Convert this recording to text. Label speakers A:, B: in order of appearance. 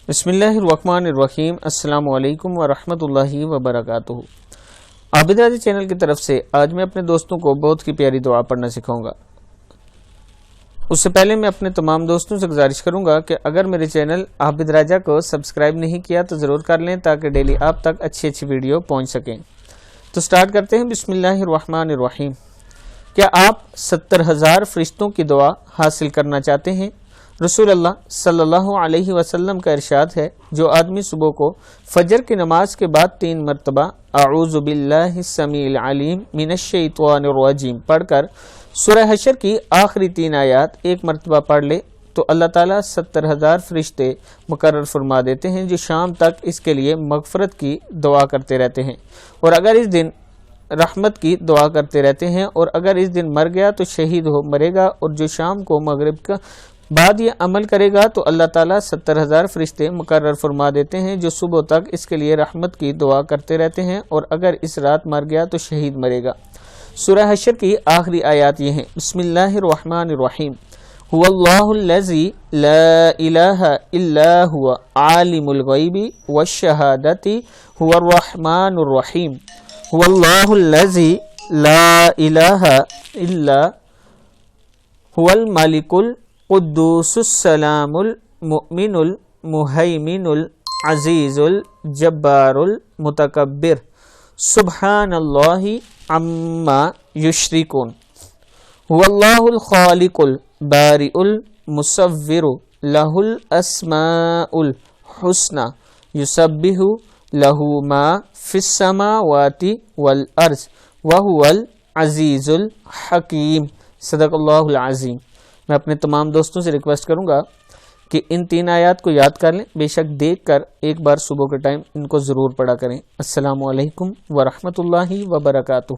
A: بسم اللہ الرحمن الرحیم۔ السلام علیکم ورحمۃ اللہ وبرکاتہ۔ عابد راجہ چینل کی طرف سے آج میں اپنے دوستوں کو بہت کی پیاری دعا پڑھنا سکھاؤں گا۔ اس سے پہلے میں اپنے تمام دوستوں سے گزارش کروں گا کہ اگر میرے چینل عابد راجہ کو سبسکرائب نہیں کیا تو ضرور کر لیں تاکہ ڈیلی آپ تک اچھی ویڈیو پہنچ سکیں۔ تو سٹارٹ کرتے ہیں۔ بسم اللہ الرحمن الرحیم۔ کیا آپ 70,000 فرشتوں کی دعا حاصل کرنا چاہتے ہیں؟ رسول اللہ صلی اللہ علیہ وسلم کا ارشاد ہے، جو آدمی صبح کو فجر کی نماز کے بعد 3 مرتبہ اعوذ باللہ السمیع العلیم من الشیطان الرجیم پڑھ کر سورہ حشر کی آخری 3 آیات 1 مرتبہ پڑھ لے تو اللہ تعالیٰ 70,000 فرشتے مقرر فرما دیتے ہیں جو شام تک اس کے لیے مغفرت کی دعا کرتے رہتے ہیں، اور اگر اس دن رحمت کی دعا کرتے رہتے ہیں، اور اگر اس دن مر گیا تو شہید مرے گا، اور جو شام کو مغرب کا بعد یہ عمل کرے گا تو اللہ تعالیٰ 70,000 فرشتے مقرر فرما دیتے ہیں جو صبح تک اس کے لیے رحمت کی دعا کرتے رہتے ہیں، اور اگر اس رات مر گیا تو شہید مرے گا۔ سورہ حشر کی آخری آیات یہ ہیں۔ بسم اللہ الرحمن الرحیم۔ هو اللہ الذی لا الہ الا هو عالم الغیب والشہادۃ هو الرحمن الرحیم۔ هو اللہ الذی لا الہ الا هو الملک قدوس السلام المؤمن المہیمن العزیز الجبار المتکبر سبحان اللہ عما یشرکون۔ هو اللہ الخالق البارئ المصور له الاسماء الحسنى یسبح له ما فی السماوات والارض وهو العزیز الحکیم۔ صدق اللہ العظیم۔ میں اپنے تمام دوستوں سے ریکویسٹ کروں گا کہ ان 3 آیات کو یاد کر لیں، بے شک دیکھ کر ایک بار صبح کے ٹائم ان کو ضرور پڑھا کریں۔ السلام علیکم ورحمۃ اللہ وبرکاتہ۔